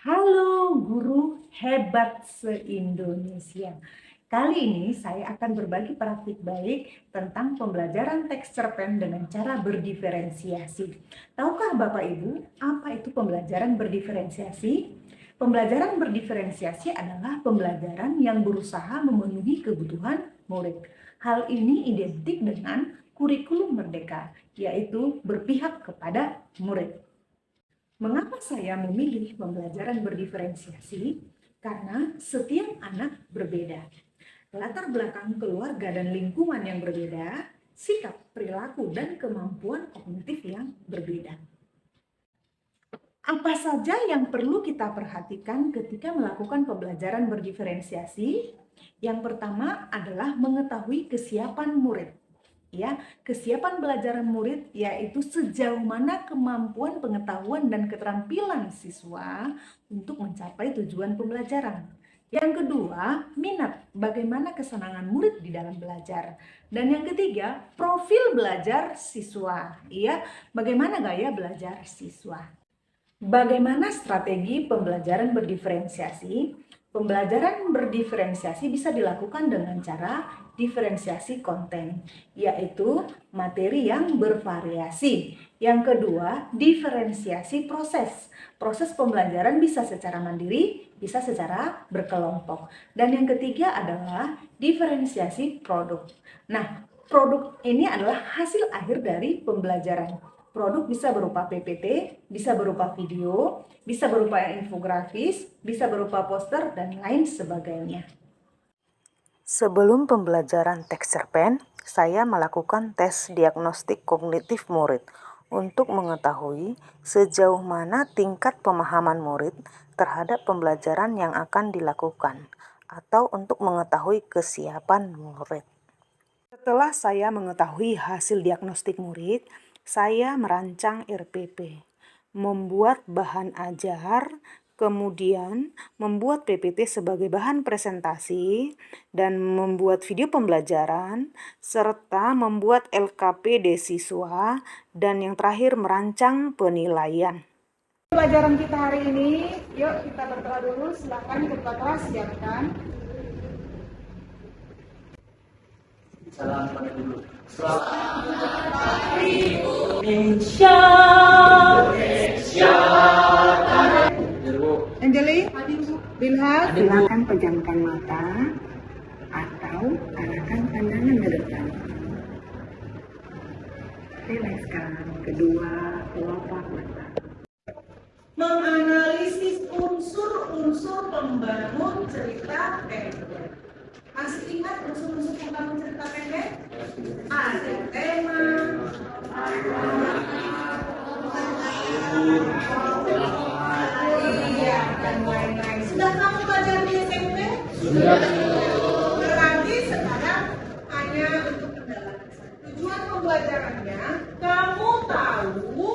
Halo guru hebat se-Indonesia. Kali ini saya akan berbagi praktik baik tentang pembelajaran teks cerpen dengan cara berdiferensiasi. Tahukah Bapak Ibu apa itu pembelajaran berdiferensiasi? Pembelajaran berdiferensiasi adalah pembelajaran yang berusaha memenuhi kebutuhan murid. Hal ini identik dengan kurikulum merdeka, yaitu berpihak kepada murid. Mengapa saya memilih pembelajaran berdiferensiasi? Karena setiap anak berbeda. Latar belakang keluarga dan lingkungan yang berbeda, sikap, perilaku, dan kemampuan kognitif yang berbeda. Apa saja yang perlu kita perhatikan ketika melakukan pembelajaran berdiferensiasi? Yang pertama adalah mengetahui kesiapan murid. Kesiapan belajar murid yaitu sejauh mana kemampuan pengetahuan dan keterampilan siswa untuk mencapai tujuan pembelajaran. Yang kedua, minat, bagaimana kesenangan murid di dalam belajar. Dan yang ketiga, profil belajar siswa, bagaimana gaya belajar siswa. Bagaimana strategi pembelajaran berdiferensiasi? Pembelajaran berdiferensiasi bisa dilakukan dengan cara diferensiasi konten, yaitu materi yang bervariasi. Yang kedua, diferensiasi proses. Proses pembelajaran bisa secara mandiri, bisa secara berkelompok. Dan yang ketiga adalah diferensiasi produk. Nah, produk ini adalah hasil akhir dari pembelajaran. Produk bisa berupa PPT, bisa berupa video, bisa berupa infografis, bisa berupa poster, dan lain sebagainya. Sebelum pembelajaran teks cerpen, saya melakukan tes diagnostik kognitif murid untuk mengetahui sejauh mana tingkat pemahaman murid terhadap pembelajaran yang akan dilakukan, atau untuk mengetahui kesiapan murid. Setelah saya mengetahui hasil diagnostik murid, saya merancang RPP, membuat bahan ajar, kemudian membuat PPT sebagai bahan presentasi, dan membuat video pembelajaran, serta membuat LKPD siswa, dan yang terakhir merancang penilaian. Pembelajaran kita hari ini, yuk kita berdoa dulu, silakan ketua kelas siapkan. Salam pada guru. Indonesia. Anjali, Bilhas, Silakan pejamkan mata atau arahkan pandangan ke depan. Rilekskan kedua kelopak mata. menganalisis unsur-unsur pembangun cerita pendek. Masih ingat unsur-unsur pembangun cerita pendek? Ada tema, dan lain-lain. Sudah kamu belajar di SMP? Sudah. Berarti sekarang hanya untuk pendalaman. Tujuan pembelajarannya, kamu tahu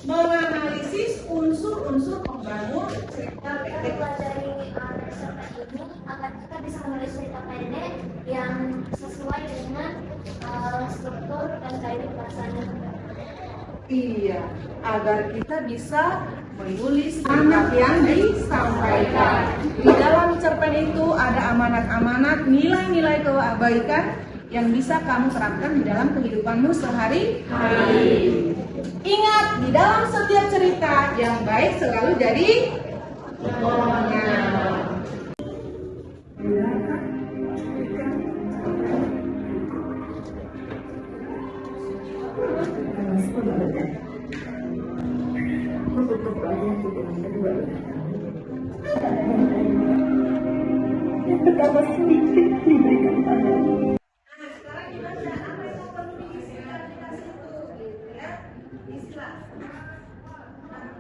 menganalisis unsur-unsur pembangun cerita pendek. Pelajari teks cerpen ini agar kita bisa menulis cerita pendek yang sesuai dengan struktur dan gaya bahasanya. Iya, agar kita bisa menulis amanat yang disampaikan. Di dalam cerpen itu ada amanat-amanat, nilai-nilai kebaikan yang bisa kamu terapkan di dalam kehidupanmu sehari-hari. Ingat, di dalam setiap cerita yang baik selalu jadi contohnya. Betapa sedikit diberikan padamu. Sekarang gimana? Apa yang perlu diisi aplikasi itu? Istilah.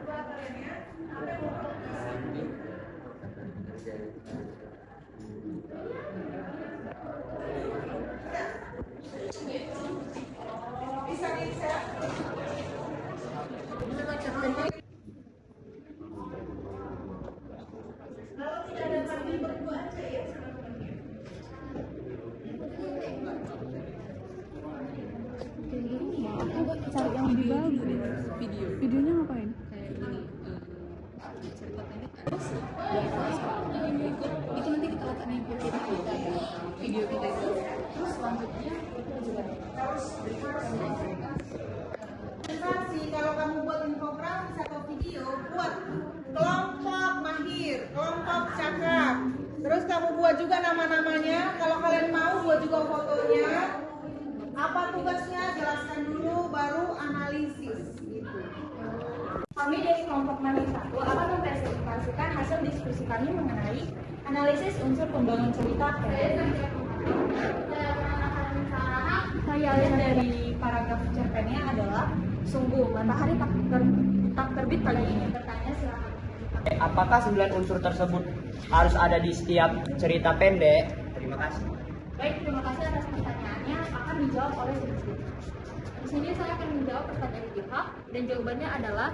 Buat kalian ya. Apa yang perlu diisi? Bisa bisa. Kalau tidak ada kami berdua aja ya sama temannya. Cari yang lebih bagus. Videonya ngapain? Kayak ini cerita pendek mengikuti video kita itu. Terus selanjutnya kita juga harus Kalau kamu buat infografis atau video, buat kelompok mahir, kelompok cakap. Terus kamu buat juga nama-namanya. Kalau kalian mau buat juga fotonya. Apa tugasnya? Jelaskan dulu, baru analisis. Gitu. Kami dari kelompok mahir 1 akan mempresentasikan hasil diskusi kami mengenai analisis unsur pembangun cerita. Saya lihat dari paragraf cerpennya adalah sungguh matahari tak terbit kali ini. Bertanya silakan. Apakah 9 unsur tersebut harus ada di setiap cerita pendek? Terima kasih. Baik, terima kasih atas pertanyaannya. Akan dijawab oleh Siti. Di sini saya akan menjawab pertanyaan pihak dan jawabannya adalah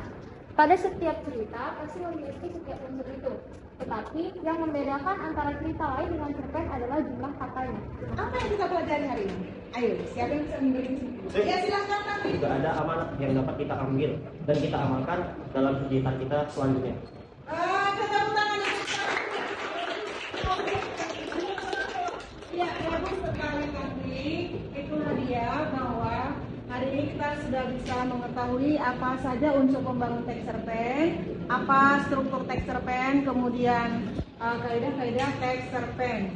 pada setiap cerita pasti memiliki setiap unsur itu. Tetapi yang membedakan antara cerita lain dengan cerpen adalah jumlah katanya. Apa yang kita pelajari hari ini? Ayo, siapa yang bisa memberi kesimpulan? Ya silahkan Tapi. Juga ada amanat yang dapat kita ambil dan kita amalkan dalam kegiatan kita selanjutnya. Tepuk tangan ya, bagus sekali Kak. Itulah dia bahwa hari ini kita sudah bisa mengetahui apa saja unsur pembangun teks cerpen, apa struktur teks cerpen, kemudian kaidah-kaidah teks cerpen.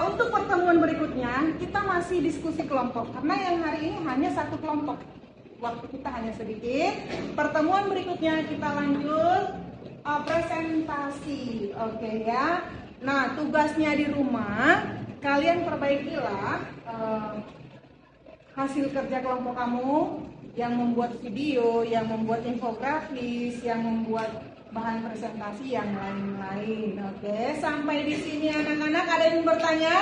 Untuk pertemuan berikutnya kita masih diskusi kelompok karena yang hari ini hanya satu kelompok. Waktu kita hanya sedikit. Pertemuan berikutnya kita lanjut presentasi. Oke ya. Nah, tugasnya di rumah kalian perbaikilah hasil kerja kelompok kamu yang membuat video, yang membuat infografis, yang membuat bahan presentasi yang lain-lain. Oke, sampai di sini anak-anak ada yang bertanya?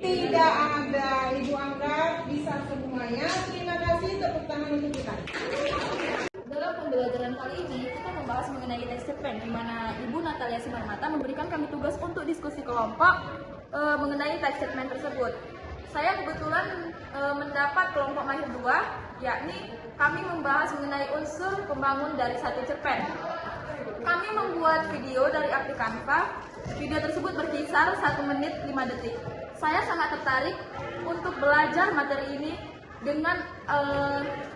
Tidak ada. Ibu anggap bisa semuanya. Terima kasih, tepuk tangan untuk kita. Dalam pembelajaran kali ini kita membahas mengenai teks cerpen, di mana Ibu Natalia Simarmata memberikan kami tugas untuk diskusi kelompok mengenai teks cerpen tersebut. Saya kebetulan mendapat kelompok mahir 2, yakni kami membahas mengenai unsur pembangun dari satu cerpen. Kami membuat video dari aplikasi Canva. Video tersebut berkisar 1 menit 5 detik. Saya sangat tertarik untuk belajar materi ini dengan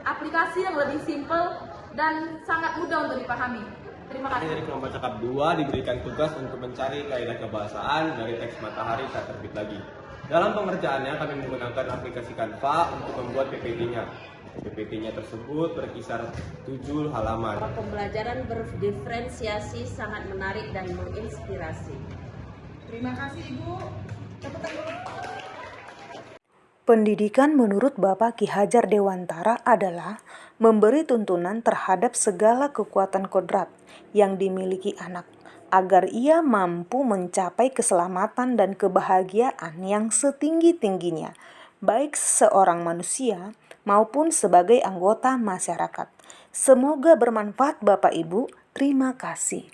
aplikasi yang lebih simpel dan sangat mudah untuk dipahami. Terima kasih. Dari kelompok cakap 2 diberikan tugas untuk mencari kaidah kebahasaan dari teks Matahari Tak Terbit Lagi. Dalam pengerjaannya kami menggunakan aplikasi Canva untuk membuat PPT-nya. PPT-nya tersebut berkisar 7 halaman. Pembelajaran berdiferensiasi sangat menarik dan menginspirasi. Terima kasih Ibu. Tepuk tangan. Pendidikan menurut Bapak Ki Hajar Dewantara adalah memberi tuntunan terhadap segala kekuatan kodrat yang dimiliki anak, agar ia mampu mencapai keselamatan dan kebahagiaan yang setinggi-tingginya, baik seorang manusia maupun sebagai anggota masyarakat. Semoga bermanfaat Bapak Ibu. Terima kasih.